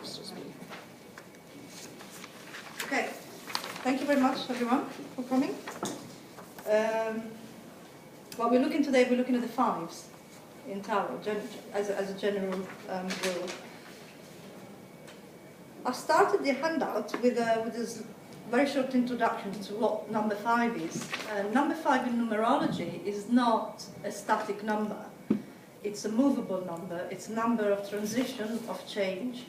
It's just me. Okay, thank you very much, everyone, for coming. What we're looking today, we're looking at the fives in tarot as a general rule. I started the handout with this very short introduction to what number 5 is. Number 5 in numerology is not a static number. It's a movable number. It's a number of transition, of change.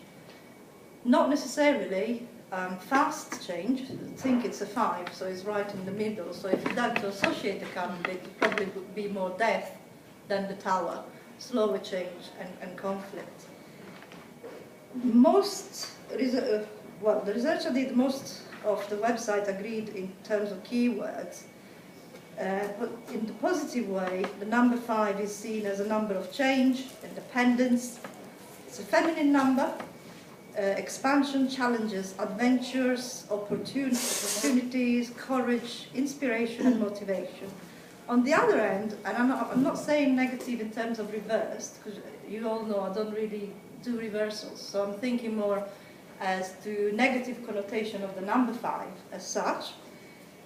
Not necessarily fast change. I think it's a 5, so it's right in the middle. So if you had to associate a card with it, it probably would be more death than the Tower. Slower change and conflict. The research I did, most of the website agreed in terms of keywords. But in the positive way, the number 5 is seen as a number of change, independence. It's a feminine number. Expansion, challenges, adventures, opportunities, courage, inspiration and motivation. On the other end, and I'm not saying negative in terms of reversed, because you all know I don't really do reversals, so I'm thinking more as to negative connotation of the number 5 as such.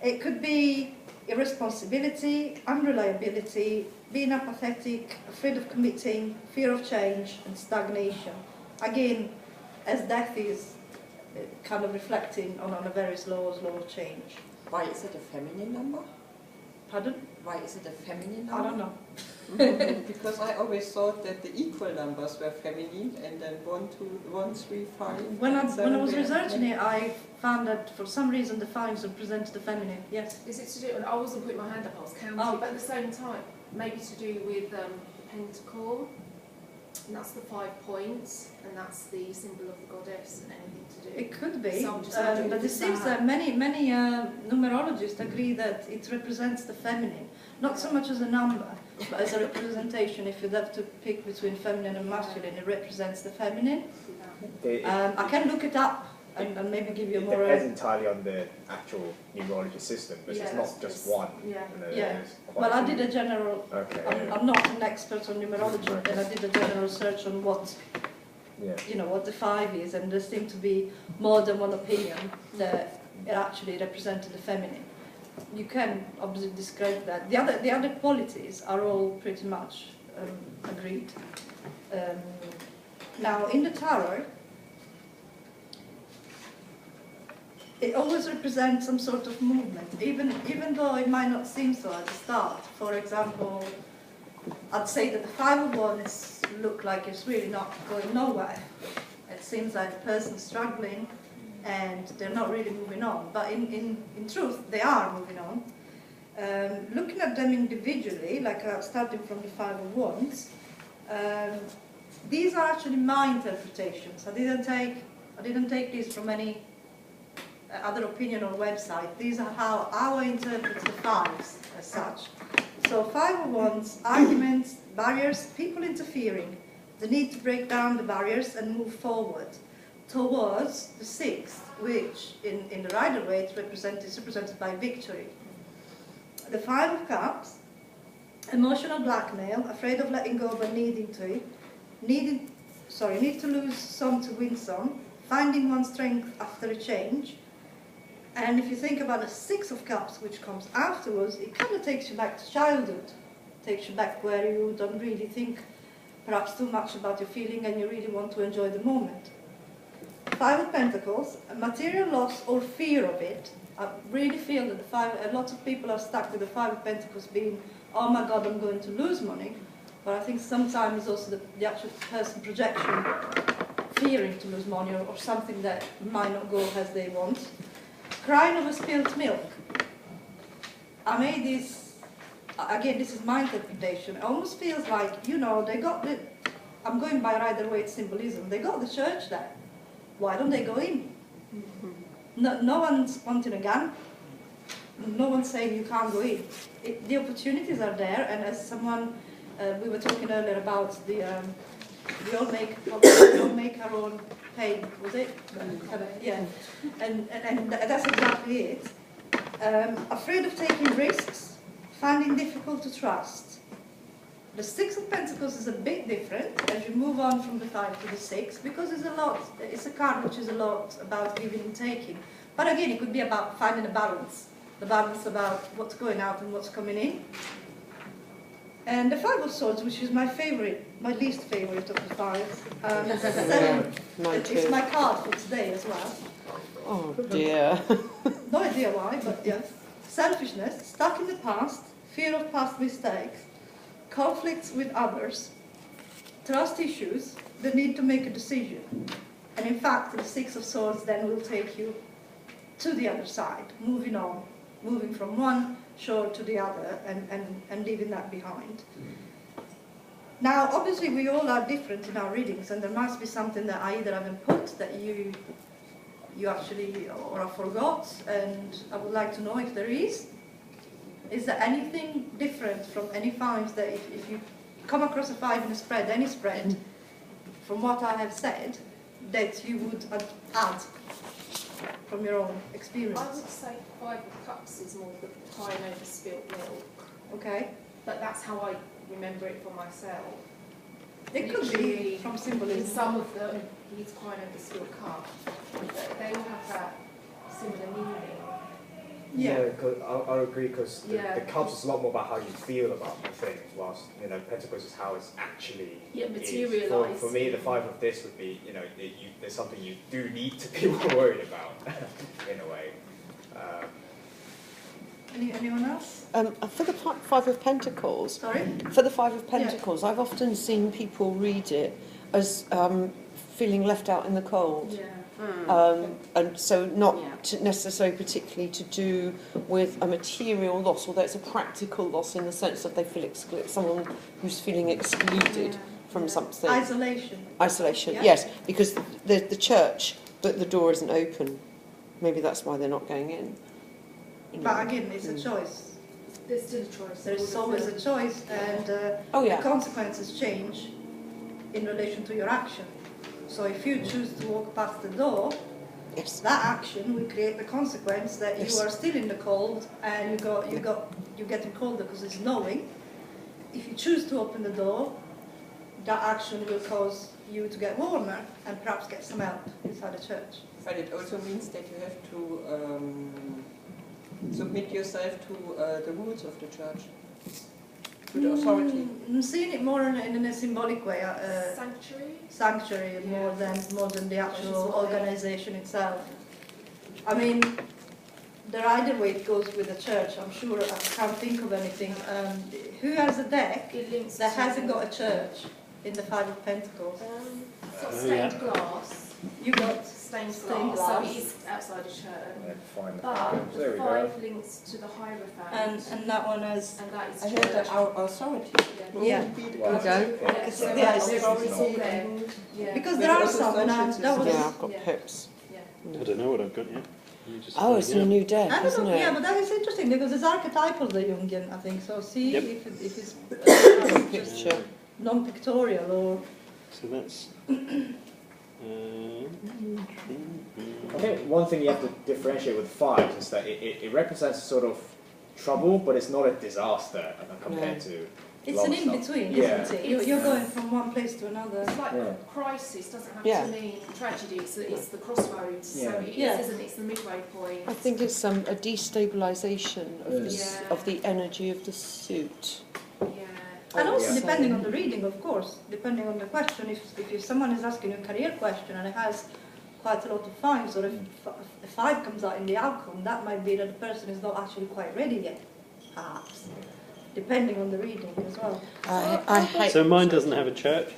It could be irresponsibility, unreliability, being apathetic, afraid of committing, fear of change and stagnation. Again, as death is kind of reflecting on a very slow change. Why is it a feminine number? Pardon? Why is it a feminine number? I don't know. Because I always thought that the equal numbers were feminine, and then 1, 2, 1, 3, 5. When I was researching it, I found that for some reason the 5s represent the feminine. Yes. Is it to do? And I wasn't putting my hand up. I was counting, but at the same time, maybe to do with the pentacle. And that's the 5 points, and that's the symbol of the goddess, and anything to do. It could be, So but it seems that many numerologists agree that it represents the feminine, not so much as a number, but as a representation. If you'd have to pick between feminine and masculine, it represents the feminine. I can look it up and maybe give you a more... It depends entirely on the actual numerology system, but it's not just one. Yeah. Well, I did a general... Okay. I'm not an expert on numerology, and I did a general search on what the 5 is, and there seemed to be more than one opinion that it actually represented the feminine. You can obviously describe that. The other qualities are all pretty much agreed. Now, in the tarot, it always represents some sort of movement, even though it might not seem so at the start. For example, I'd say that the 5 of Wands look like it's really not going nowhere. It seems like the person's struggling and they're not really moving on. But in truth, they are moving on. Looking at them individually, like starting from the 5 of Wands, these are actually my interpretations. I didn't take these from any other opinion or website. These are how I interpret the 5s as such. So 5 of Wands, arguments, barriers, people interfering, the need to break down the barriers and move forward towards the 6th, which in the Rider-Waite is represented by victory. The 5 of Cups, emotional blackmail, afraid of letting go but need to lose some to win some, finding one's strength after a change. And if you think about the 6 of Cups, which comes afterwards, it kind of takes you back to childhood. Takes you back where you don't really think perhaps too much about your feeling and you really want to enjoy the moment. 5 of Pentacles, a material loss or fear of it. I really feel that a lot of people are stuck with the 5 of Pentacles being, oh my God, I'm going to lose money. But I think sometimes it's also the actual person projection, fearing to lose money or something that might not go as they want. Crying over spilled milk. I made this, again, this is my interpretation. It almost feels like, they got the, I'm going by Rider-Waite symbolism, they got the church there. Why don't they go in? No one's wanting a gun. No one's saying you can't go in. The opportunities are there, and as someone, we were talking earlier about we all make our own pain, was it? Yeah, and that's exactly it. Afraid of taking risks, finding difficult to trust. The Six of Pentacles is a bit different as you move on from the 5 to the 6, because it's a card which is a lot about giving and taking. But again, it could be about finding a balance. The balance about what's going out and what's coming in. And the Five of Swords, which is my favorite, my least favorite of the five. It's my card for today as well. Oh dear. No idea why, but yes. Selfishness, stuck in the past, fear of past mistakes, conflicts with others, trust issues, the need to make a decision. And in fact, the Six of Swords then will take you to the other side, moving on, moving from one shore to the other and leaving that behind. Now, obviously, we all are different in our readings, and there must be something that I either haven't put that you actually or I forgot, and I would like to know if there is. Is there anything different from any fives that if you come across a 5 in a spread, any spread, from what I have said, that you would add from your own experience? I would say 5 of Cups is more the crying over spilt milk. Okay. But that's how I remember it for myself. It could be from symbolism. In some of them, he's crying over spilt cup. But they all have that similar meaning. Yeah. Cause I agree, because the Yeah. cups is a lot more about how you feel about the thing, whilst Pentacles is how it's actually Yeah, is. materialised. For me, the 5 of this would be, there's something you do need to be more worried about, in a way. Anyone else? For the Five of Pentacles, Sorry? for the Five of Pentacles, I've often seen people read it as feeling left out in the cold. Yeah. And so not Yeah. necessarily particularly to do with a material loss, although it's a practical loss in the sense that they feel someone who's feeling excluded from something. Isolation. Isolation, Yeah. yes, because the church, but the door isn't open. Maybe that's why they're not going in. But again, it's a choice. There's still a choice. There's always a choice, and the consequences change in relation to your action. So if you choose to walk past the door, Yes. that action will create the consequence that Yes. you are still in the cold and you're getting colder because it's snowing. If you choose to open the door, that action will cause you to get warmer and perhaps get some help inside the church. But it also means that you have to submit yourself to the rules of the church, to the authority. I'm seeing it more in a symbolic way. Sanctuary? More than the actual Which is what organisation itself. I mean, there are either way it goes with the church. I'm sure I can't think of anything. Who has a deck It links that to hasn't got a church in the Five of Pentacles? It's got stained glass. You got Stained Stained glass. So glass. it is outside a church. Fine. But There the we go. 5 links to the Hierophant. and that one has. And that is I heard that church. our authority. Yeah. Would be the Wow. person who Yeah, is so the yes. they're always all authority there. and Yeah. Because But there are also some, and that was. consciences. Yeah, I've got Yeah. pips. Yeah. I don't know what I've got yet. You just Oh, it's in a new deck, I don't isn't know, it? yeah, but that is interesting because it's archetypal, the Jungian, I think. So see Yep. if it's Picture. non-pictorial or. So that's. I think one thing you have to differentiate with 5s is that it represents sort of trouble, but it's not a disaster compared to. It's long an stuff. in-between, Yeah. isn't it? You're going from one place to another. It's like Yeah. crisis doesn't have Yeah. to mean tragedy, it's the crossroads. So Yeah. it is, Yeah. isn't it? It's the midway point. I think it's a destabilisation of, Yeah. of the energy of the suit. Yeah. And also Yeah. depending on the reading, of course, depending on the question. If someone is asking a career question and it has quite a lot of 5s, or if a 5 comes out in the outcome, that might be that the person is not actually quite ready yet, perhaps. Depending on the reading as well. I hate. So mine doesn't have a church.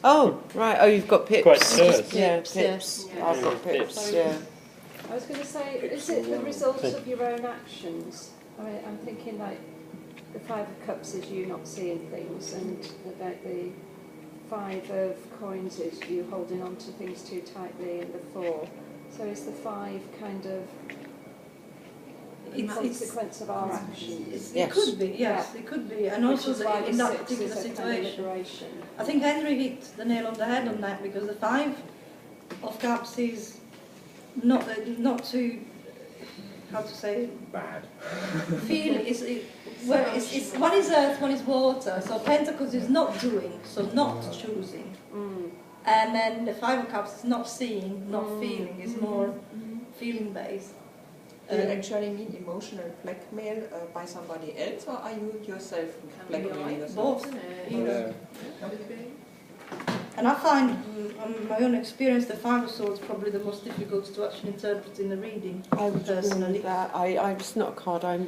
Oh, right. Oh, you've got pips. Quite terse. Yeah, Pips, pips. yeah. I've got pips. Pips. Yeah. I was going to say, is it the result of your own actions? I mean, I'm thinking like the 5 of Cups is you not seeing things, and about the 5 of Coins is you holding on to things too tightly, and the 4. So is the 5 kind of a consequence of our actions? It could be, yes, it could be. And also Which is why in the that 6 particular is a kind of situation. liberation. I think Henry hit the nail on the head on that, because the 5 of Cups is not to how to say, Bad. feeling is one is earth, one is water. So Pentacles is not doing, so not choosing. And then the Five of Cups is not seeing, not feeling. It's more feeling based. Do you actually mean emotional blackmail by somebody else, or are you yourself blackmailing yourself? Both. Yeah. And I find, on my own experience, the Five of Swords probably the most difficult to actually interpret in a reading. I would personally. agree with that. It's not a card I'm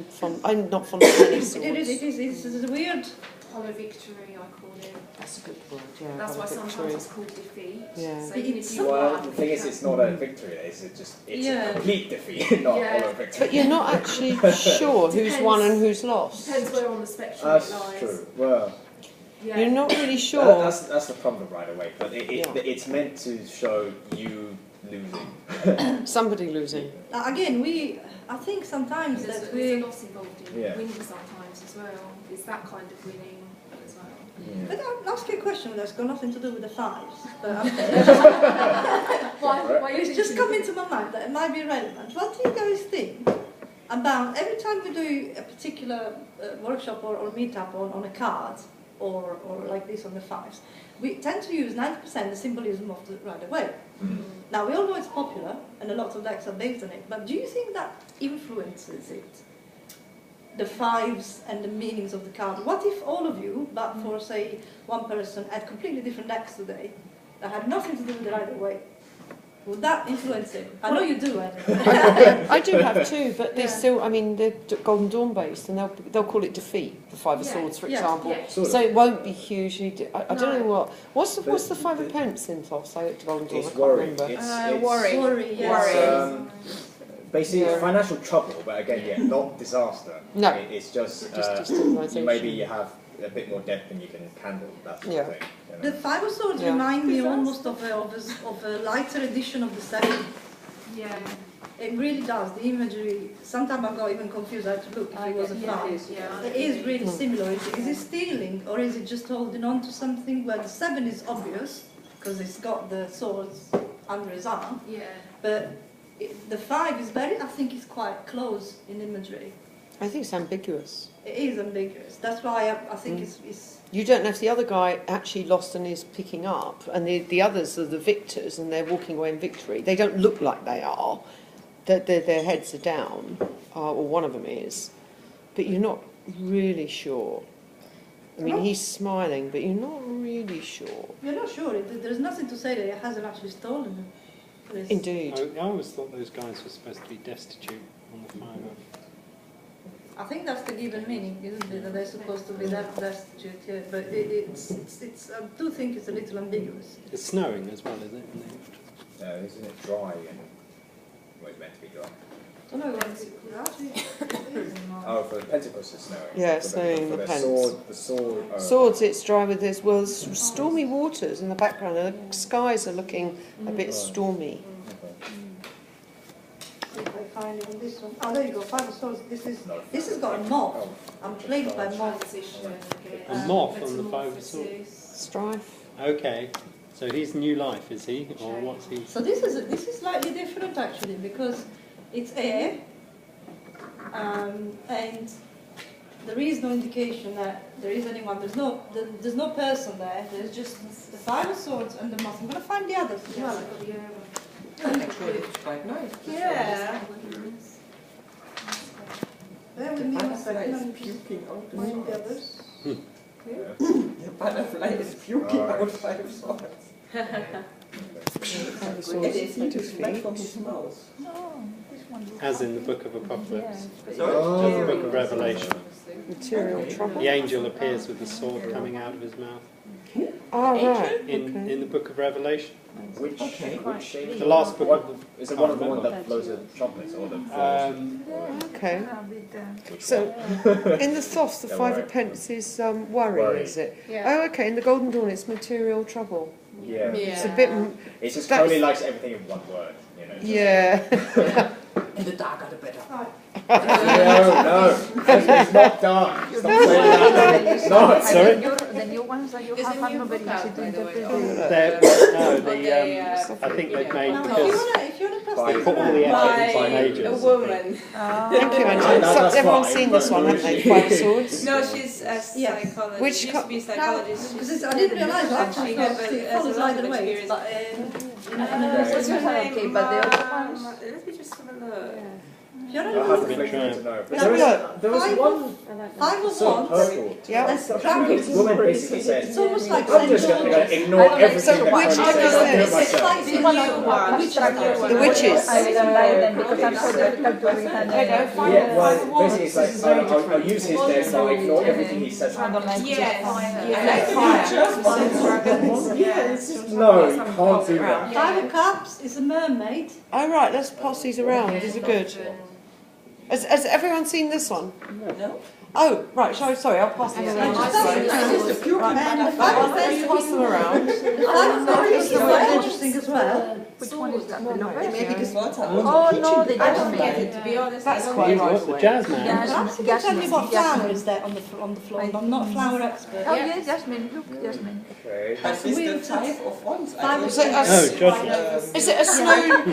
not fond of many swords. It is. It's weird. Hollow victory, I call it. That's a good word, yeah. That's why hollow sometimes victory. it's called defeat. Yeah. So even if you Well, are the thing is, it's not a victory. It's a complete defeat, not Yeah. a hollow victory. But you're not actually sure who's won and who's lost. Depends where on the spectrum That's it lies. true. Well, Yeah. You're not really sure. that's the problem right away. But it's meant to show you losing. Somebody losing. Again, I think sometimes There's that a we. loss involved in winning sometimes as well. It's that kind of winning as well. But I'll ask you a question that's got nothing to do with the fives. But it's just come into my mind that it might be relevant. What do you guys think about every time we do a particular workshop or meet-up on a card, or like this on the fives, we tend to use 90% the symbolism of the right away. Now, we all know it's popular, and a lot of decks are based on it, but do you think that influences it? The fives and the meanings of the card. What if all of you, but for, say, one person, had completely different decks today that had nothing to do with the right away? Would that influence it? I know you do, Anton. I do have two, but they're still, I mean, they're Golden Dawn based, and they'll call it defeat, the Five of Swords, for example. Yeah. So it won't be hugely. I don't know what's the Five of Pence in of, say, Golden Dawn? I It's can't worry. remember. It's Worry, yes. basically financial trouble, but again, not disaster. No. It's just destabilisation. maybe you have a bit more debt than you can handle. That sort of thing. You know? The Five of Swords remind me almost of a lighter edition of the Seven. Yeah. It really does. The imagery, sometimes I got even confused. I had to look if it was a five. It is really similar. Is it stealing, or is it just holding on to something where the Seven is obvious, because it's got the swords under his arm, Yeah. but the Five is I think it's quite close in imagery. I think it's ambiguous. It is ambiguous. That's why I think it's... You don't know if the other guy actually lost and is picking up, and the others are the victors and they're walking away in victory. They don't look like they are. Their heads are down, or one of them is. But you're not really sure. I mean, he's smiling, but you're not really sure. You're not sure. There's nothing to say that he hasn't actually stolen them. Indeed. I always thought those guys were supposed to be destitute on the Five of. I think that's the given meaning, isn't it? That they're supposed to be that destitute, yeah. But it's I do think it's a little ambiguous. It's snowing as well, isn't it? Isn't it dry? Well, it's meant to be dry. I don't know what Oh, for the Pentacles it's snowing. Yeah, For snowing, the the pence. sword. Swords, it's dry with this. Well, stormy waters in the background, and the skies are looking a bit stormy. if I find it on this one. Oh, there you go, Five of Swords. This has got a moth. I'm plagued by moth. A moth on the Five of Swords. Strife. Okay, so he's new life, is he, or what's he? So this is slightly different actually, because it's air, and there is no indication that there is anyone. There's no person there. There's just the Five of Swords and the moth. I'm going to find the others as well. Actually, it's quite nice. Yeah. Bear with me one Butterfly second. is I'm just puking out the find the swords. others. The butterfly is puking out Five of Swords. It is eating back from his mouth. As in the Book of Apocalypse. Sorry? As the Book of Revelation. Material trouble. The angel appears with the sword coming out of his mouth. Oh, right. In the Book of Revelation. Which The last book. is it one of the ones that blows the trumpets or the Okay. which So, one? in the Thoth, the Don't Five worry. of Pence is worry, Worry. is it? Yeah. Oh, okay. In the Golden Dawn, it's material trouble. Yeah. It's a bit. It's just That's- Crowley likes everything in one word, you know. Yeah. And the darker the better. No, it's not dark. Stop saying that. It's not. Sorry? Then you're ones that you There's have a had new nobody book out, has to by the way. interpret. I think they've made Now, because if you want to pass By this put all the around, effort into By a majors. woman. Thank you, No, Anton. that's Everyone's fine, seen this but one, haven't they? Five of Swords. No, she's a Yes. psychologist. Which She used co- to be a now, psychologist. because I didn't realise that Actually, actually it follows a lot either of way, experience. but in the What's verse. her Okay, name? but the other ones- Let me just have a look. If you're I not have to been click trying. to know. But Yeah, there was five one Five of sort of Wands, purple. Yeah. that's The dragons. woman basically said, It's almost like I'm just Saint going to George. ignore everything So that which Tony one says is and do it this? It's myself. like The the new one. Which is The witches. I didn't buy them because I'm so difficult to read her There you go. name. Five Yeah, well, of Wands. basically it's like, I'll use his deck and I'll ignore everything he says. I don't like Yes. No, you can't do that. Five of Cups is a mermaid. Oh, right, let's pass these around. These are good. Has everyone seen this one? No. Oh, right, sorry, I'll pass these around. It's a pure And the banana five of Let's Pentacles, pass them around. the five of Pentacles is very interesting as well. Which one is that? The Maybe this water. Oh no, the I don't get jasmine. it, to be honest. That's I don't quite get it. right. What's the jazz man? Perhaps you can tell me what flower is there on the floor. I'm not a flower expert. Oh yes, jasmine. Look, jasmine. Okay. But it's the five of wands. I Five don't of think Wands. Oh, judgment. Is it a snowdrop?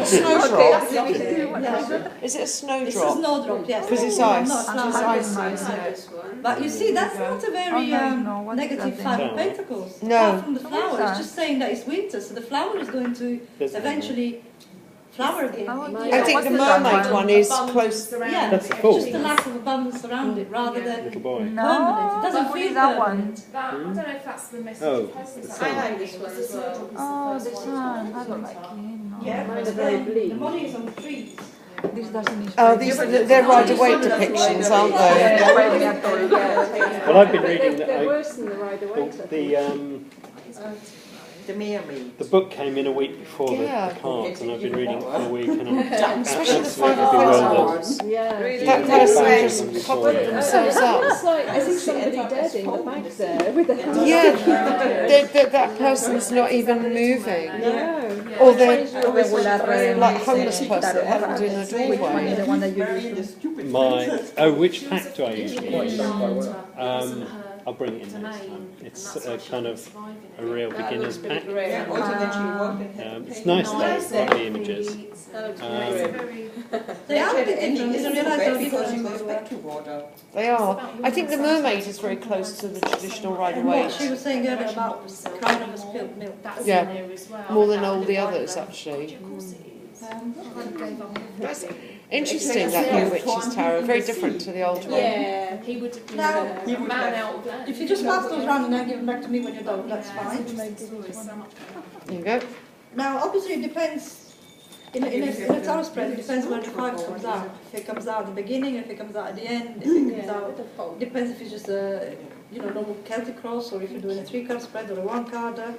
Yeah. Is it a It's a snowdrop? snowdrop, yes. Because it's I'm ice. not a It's flower icy, expert. isn't it? this one. But you see, that's not a very Oh, no, what is negative that five thing? of pentacles. No. Apart from the What is flower, that? it's just saying that it's winter, so the flower is going to There's eventually flower again. Oh, I yeah. think What's the the other mermaid one is Abundance close. around Yeah, That's the it. fool. Just the lack of abundance around it, rather than Little boy. permanent. It No, doesn't what feel is that one? permanent. That, I don't know if that's the message Oh, of Christmas. the I sun. like this one as well. Oh, this one. I don't like it. No. Yeah, Mine are but very then bleak. the money is on the trees. This doesn't inspire Oh, me. these they're Rider-Waite depictions, aren't they? Yeah, writing at all, yeah. Well, I've been But reading they're that worse than the Rider-Waite. The mermaid. the book came in a week before Yeah. the cards, and I've been reading it for a week, and I'm Especially the absolutely Five of bewildered. Pentacles. Yeah. That Yeah. person Yeah. just Yeah. covered Yeah. themselves It up. looks like I there's think she somebody ended up dead as in the fold. back there with a Yeah, that person's not even moving. No. Or they're Regular, like homeless person held in a Which one is the doorway. one that you Very the use? stupid Which pack do I usually use? I'll bring it in next time. It's kind of a real beginner's pack. Yeah, alternately walk and It's nice though, like the images. They are a bit different. You don't realise they're because she different. goes back to water. They are. I think the mermaid is very close to the traditional And what she Rider-Waite. was saying earlier about crying over spilled milk. Yeah, more than all the others actually. That's interesting, that new Witch's Tarot. Very different to the old one. Yeah, he would have been Now- a man out of land. If you just pass those round and then give them back to me when you're done, that's fine. There you go. Now, obviously, it depends. In a tarot spread, it depends where the card comes out. If it comes out at the beginning, if it comes out at the end, if it comes out. It depends if it's just a normal Celtic cross or if you're doing a 3-card spread or a 1-carder.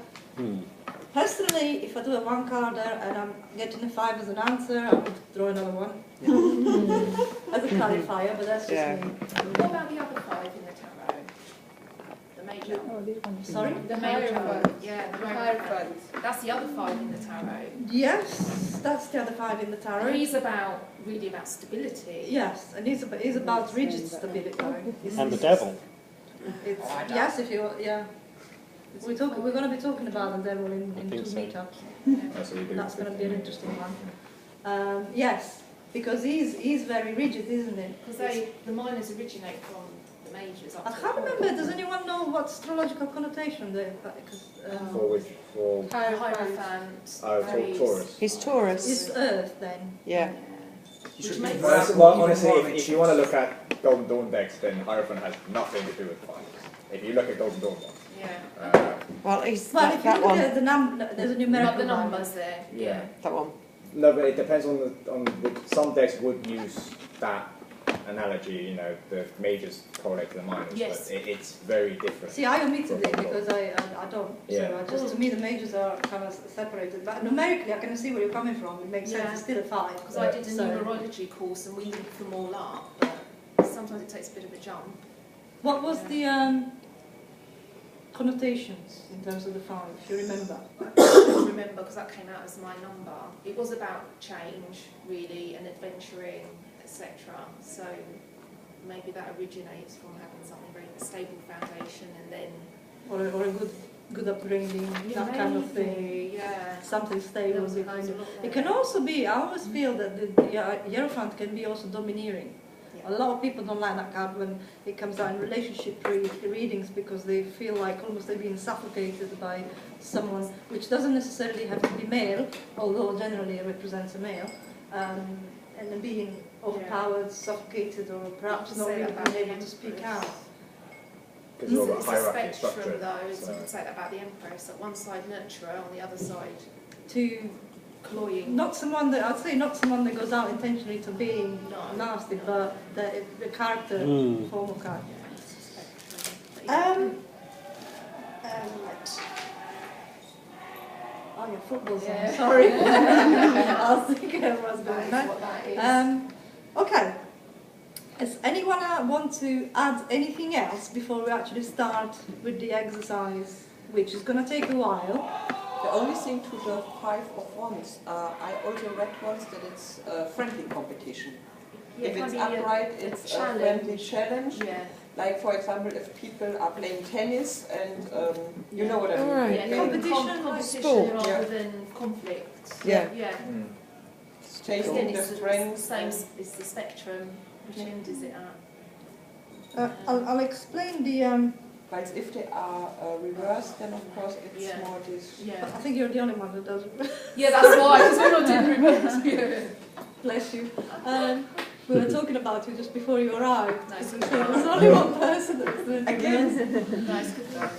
Personally, if I do a 1-carder and I'm getting a 5 as an answer, I would draw another one. As a clarifier, but that's just me. What about the other 5 in the tarot? The major. Oh, this one is Sorry? The major. Yeah, the Hierophant. That's the other 5 in the tarot. Yes, that's the other 5 in the tarot. He's really about stability. Yes, and he's about rigid stability. And the devil. It's, yes, if you yeah. We're going to be talking about the devil in think 2 so. meetups. That's what we do. That's going to be an interesting one. Yes, because he's very rigid, isn't it? Because the minors originate from the majors. I can't remember. Does anyone know what astrological connotation there? For Hierophant. for Taurus. He's Taurus. Is Earth then? Yeah. Which makes Well, honestly, if you want to look at Golden Dawn decks, then Hierophant has nothing to do with fire. If you look at Golden Dawn ones. Yeah. Well, he's Well, if you that look one. at the there's a Not numerical the one. numbers there. Yeah. That one. No, but it depends on some decks would use that analogy. The majors correlate to the minors, Yes. but it's very different. See, I omitted it because I don't. Yeah. So to me, the majors are kind of separated. But numerically, I can see where you're coming from. It makes sense. Yeah. It's still a 5. Because I did a So- numerology course and we linked them all up, but sometimes it takes a bit of a jump. What was the connotations in terms of the 5, if you remember? I don't remember because that came out as my number. It was about change, really, and adventuring, etc. So maybe that originates from having something very stable foundation and then or a good upbringing, that kind of thing. Yeah. Something stable behind it. It It can also be, I always feel that the Hierophant can be also domineering. A lot of people don't like that card when it comes out in relationship readings because they feel like almost they're being suffocated by someone, which doesn't necessarily have to be male, although generally it represents a male, and then being overpowered, suffocated, or perhaps not really being able to speak out. Because you're about It's a hierarchy and spectrum structure. though, so So. you can say that about the Empress. At one side nurturer, on the other side To cloying. not someone that I'd say not someone that goes out intentionally to being No. nasty, but the character form of character. Yeah, it's a spectrum. Right. Oh yeah, football's on. Yeah. Sorry. I was thinking everyone's That going is there. what that is. Okay. Does anyone want to add anything else before we actually start with the exercise, which is going to take a while? The only thing to the 5 of Wands, I also read once that it's a friendly competition. Yeah, If it it's can be a upright, it's a challenge. friendly challenge. Yeah. Like, for example, if people are playing tennis and you know what I mean. Alright. Yeah, Competition, competition sport. rather Yeah. than conflict. Yeah. Yeah. It's Again, chasing the it's the strengths. same. It's the spectrum. Which end is it at? I'll explain the. But if they are reversed, then of course it's Yeah. more this. Yeah. I think you're the only one that does it. Yeah, that's why. Because we're not doing reverse. Yeah. Bless you. We were talking about you just before you arrived. Nice. There's only one person that's doing it. Again, Nice, good going.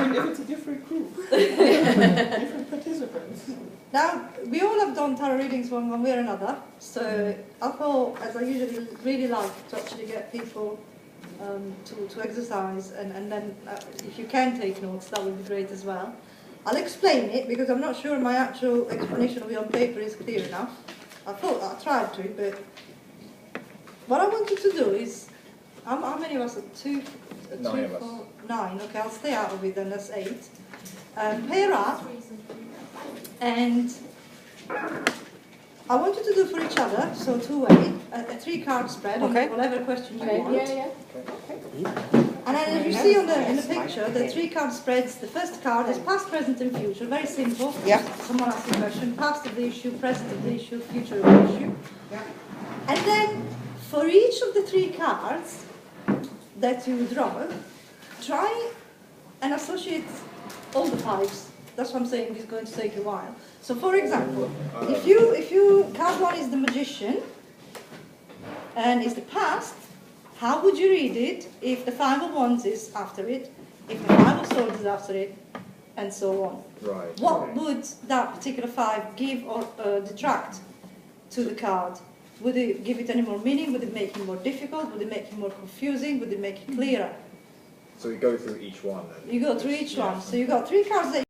even if it's a different group, different participants. Now, we all have done tarot readings one way or another, so I thought, as I usually really like to actually get people to exercise, and then if you can take notes, that would be great as well. I'll explain it, because I'm not sure my actual explanation of it on paper is clear enough. I thought I tried to, but what I want you to do is, how many of us are 2, 9 of us. 4, 9, okay, I'll stay out of it then, that's 8. Pair up, and I want you to do for each other, so two-way, a 3-card spread on Okay. whatever question you want. Yeah. And then as you see on in the picture, the 3-card spreads, the first card is past, present and future, very simple. Yeah. Someone asks a question, past of the issue, present of the issue, future of the issue. And then for each of the 3 cards that you draw, try and associate all the 5s. That's what I'm saying, it's going to take a while. So for example, if you card 1 is the Magician and is the past, how would you read it if the 5 of Wands is after it, if the 5 of Swords is after it, and so on? Right. What would that particular 5 give or detract to the card? Would it give it any more meaning? Would it make it more difficult? Would it make it more confusing? Would it make it clearer? So we go through each one then. You go through each Yeah. one. So you got 3 cards that